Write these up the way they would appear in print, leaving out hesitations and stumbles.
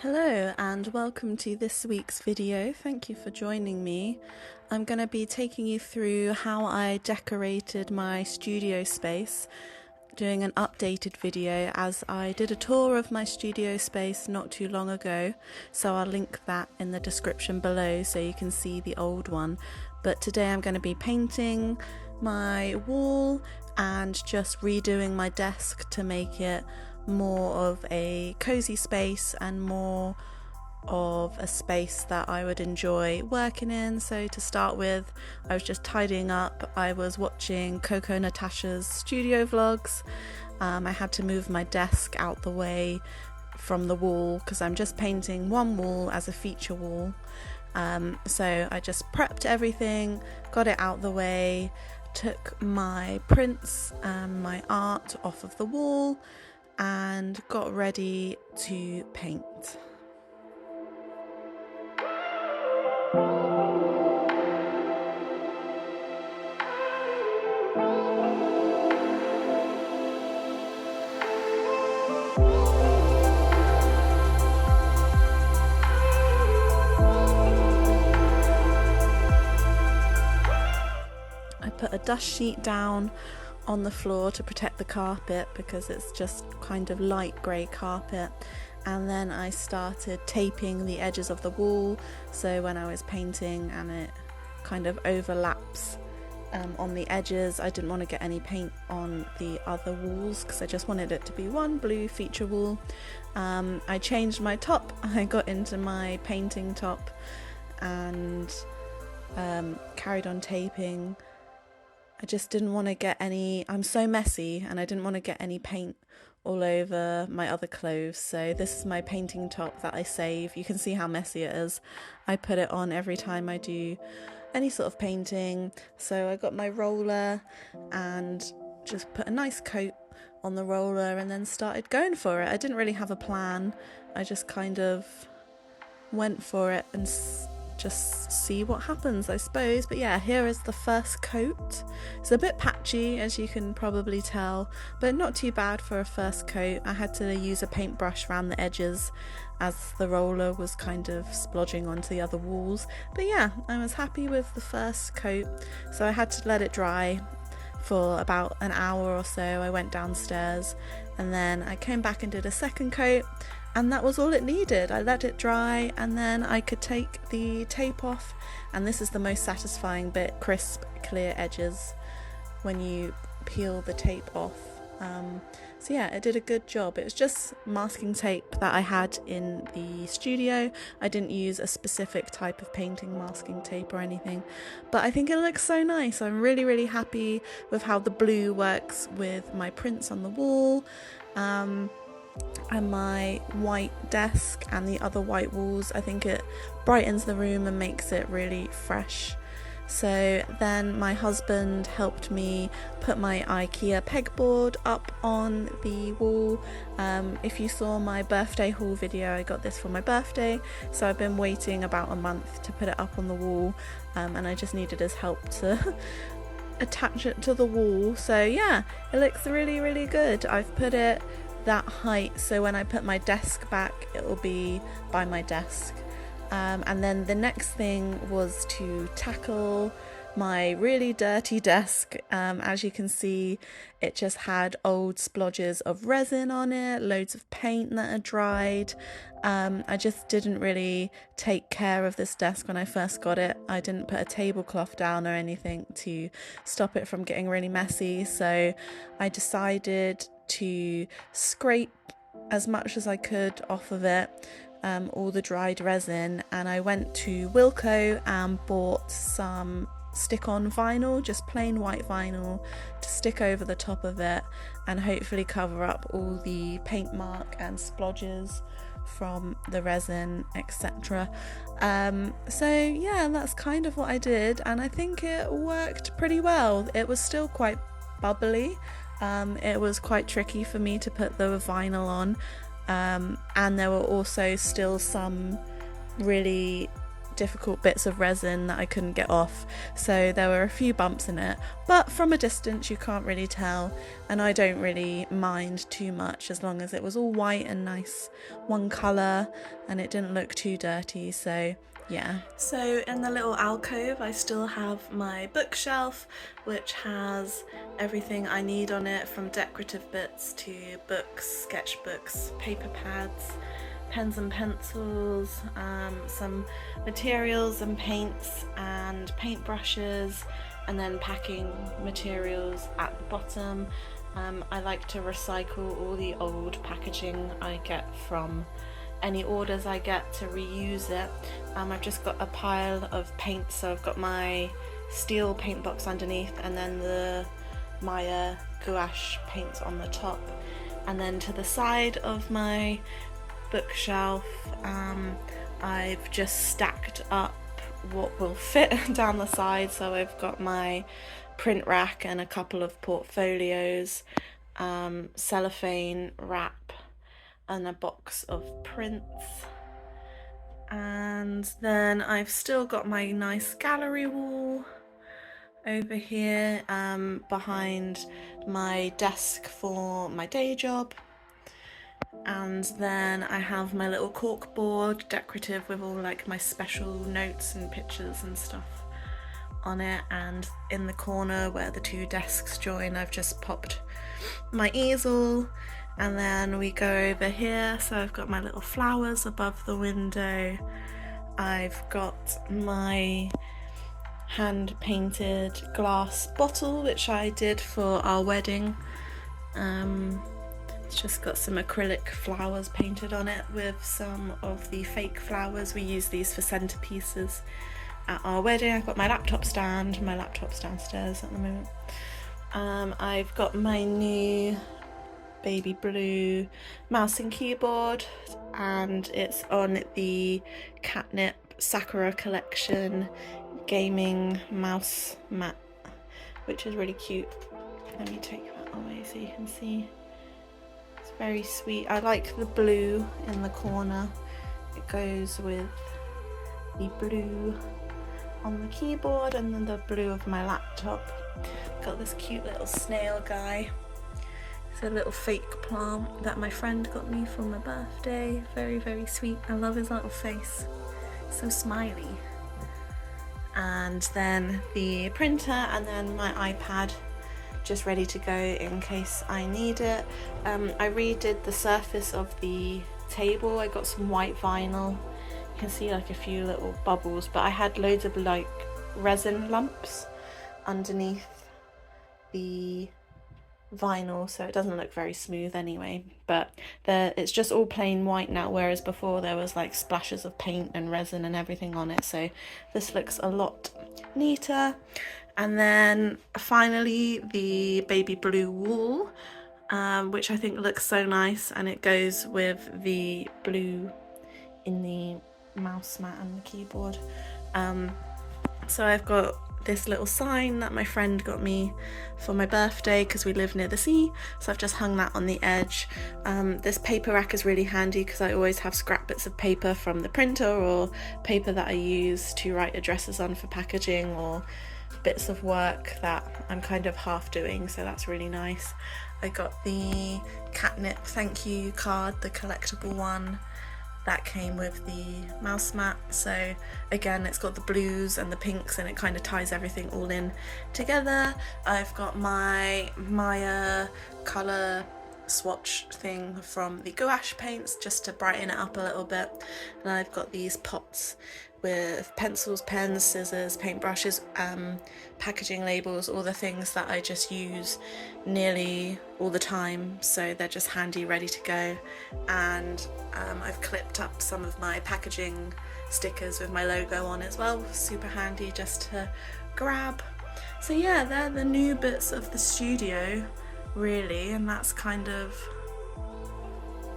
Hello and welcome to this week's video. Thank you for joining me. I'm going to be taking you through how I decorated my studio space, doing an updated video as I did a tour of my studio space not too long ago, so I'll link that in the description below so you can see the old one. But today I'm going to be painting my wall and just redoing my desk to make it more of a cozy space and more of a space that I would enjoy working in. So to start with, I was just tidying up. I was watching Coco Natasha's studio vlogs. I had to move my desk out the way from the wall because I'm just painting one wall as a feature wall. So I just prepped everything, got it out the way, took my prints and my art off of the wall and got ready to paint. I put a dust sheet down on the floor to protect the carpet because it's just kind of light grey carpet, and then I started taping the edges of the wall so when I was painting and it kind of overlaps on the edges, I didn't want to get any paint on the other walls because I just wanted it to be one blue feature wall. I changed my top. I got into my painting top and carried on taping. I just didn't want to get any, I'm so messy and I didn't want to get any paint all over my other clothes. So this is my painting top that I save. You can see how messy it is. I put it on every time I do any sort of painting. So I got my roller and just put a nice coat on the roller and then started going for it. I didn't really have a plan. I just kind of went for it and just see what happens, I suppose. But yeah, here is the first coat. It's a bit patchy, as you can probably tell, but not too bad for a first coat. I had to use a paintbrush around the edges as the roller was kind of splodging onto the other walls. But yeah, I was happy with the first coat, so I had to let it dry for about an hour or so. I went downstairs and then I came back and did a second coat, and that was all it needed. I let it dry and then I could take the tape off, and this is the most satisfying bit, crisp, clear edges when you peel the tape off. So yeah, it did a good job. It was just masking tape that I had in the studio. I didn't use a specific type of painting masking tape or anything, but I think it looks so nice. I'm really happy with how the blue works with my prints on the wall. And my white desk and the other white walls. I think it brightens the room and makes it really fresh. So then my husband helped me put my IKEA pegboard up on the wall. If you saw my birthday haul video, I got this for my birthday, so I've been waiting about a month to put it up on the wall, and I just needed his help to attach it to the wall. So yeah, it looks really good. I've put it that height so when I put my desk back it will be by my desk, and then the next thing was to tackle my really dirty desk. As you can see, it just had old splodges of resin on it, loads of paint that had dried. I just didn't really take care of this desk when I first got it. I didn't put a tablecloth down or anything to stop it from getting really messy, so I decided to scrape as much as I could off of it, all the dried resin, and I went to Wilko and bought some stick-on vinyl, just plain white vinyl, to stick over the top of it and hopefully cover up all the paint mark and splodges from the resin, etc. So yeah, that's kind of what I did, and I think it worked pretty well. It was still quite bubbly. It was quite tricky for me to put the vinyl on, and there were also still some really difficult bits of resin that I couldn't get off, so there were a few bumps in it, but from a distance you can't really tell, and I don't really mind too much as long as it was all white and nice one colour and it didn't look too dirty. So yeah. So in the little alcove I still have my bookshelf, which has everything I need on it, from decorative bits to books, sketchbooks, paper pads, pens and pencils, some materials and paints and paintbrushes, and then packing materials at the bottom. I like to recycle all the old packaging I get from any orders I get to reuse it. I've just got a pile of paint, so I've got my steel paint box underneath and then the Maya gouache paints on the top. And then to the side of my bookshelf, I've just stacked up what will fit down the side. So I've got my print rack and a couple of portfolios, cellophane wrap and a box of prints. And then I've still got my nice gallery wall over here, behind my desk for my day job. And then I have my little cork board, decorative, with all like my special notes and pictures and stuff on it. And in the corner where the two desks join, I've just popped my easel. And then we go over here, so I've got my little flowers above the window. I've got my hand painted glass bottle, which I did for our wedding. It's just got some acrylic flowers painted on it with some of the fake flowers. We use these for centerpieces at our wedding. I've got my laptop stand. My laptop's downstairs at the moment. I've got my new baby blue mouse and keyboard, and it's on the Catnip Sakura collection gaming mouse mat, which is really cute. Let me take that away so you can see. It's very sweet. I like the blue in the corner. It goes with the blue on the keyboard and then the blue of my laptop. Got this cute little snail guy. It's a little fake plant that my friend got me for my birthday. Very, very sweet. I love his little face. So smiley. And then the printer, and then my iPad, just ready to go in case I need it. I redid the surface of the table. I got some white vinyl. You can see like a few little bubbles, but I had loads of like resin lumps underneath the vinyl, so it doesn't look very smooth anyway, but it's just all plain white now, whereas before there was like splashes of paint and resin and everything on it, so this looks a lot neater. And then finally the baby blue wool, which I think looks so nice, and it goes with the blue in the mouse mat and the keyboard. So I've got this little sign that my friend got me for my birthday because we live near the sea, so I've just hung that on the edge. This paper rack is really handy because I always have scrap bits of paper from the printer or paper that I use to write addresses on for packaging, or bits of work that I'm kind of half doing, so that's really nice. I got the Catnip thank you card, the collectible one that came with the mouse mat. So again, it's got the blues and the pinks and it kind of ties everything all in together. I've got my Maya colour swatch thing from the gouache paints just to brighten it up a little bit. And I've got these pots with pencils, pens, scissors, paintbrushes, packaging labels, all the things that I just use nearly all the time, so they're just handy, ready to go. And I've clipped up some of my packaging stickers with my logo on as well, super handy just to grab. So yeah, they're the new bits of the studio really, and that's kind of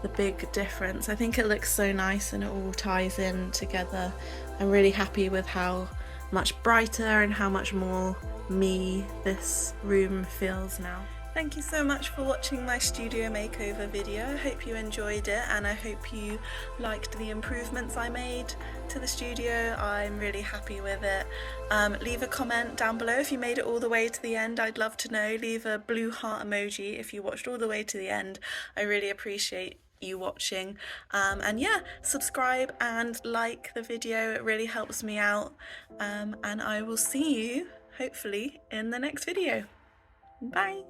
the big difference. I think it looks so nice and it all ties in together. I'm really happy with how much brighter and how much more me this room feels now. Thank you so much for watching my studio makeover video. I hope you enjoyed it and I hope you liked the improvements I made to the studio. I'm really happy with it. Leave a comment down below if you made it all the way to the end. I'd love to know. Leave a blue heart emoji if you watched all the way to the end. I really appreciate you watching, and yeah, subscribe and like the video, it really helps me out, and I will see you hopefully in the next video. Bye.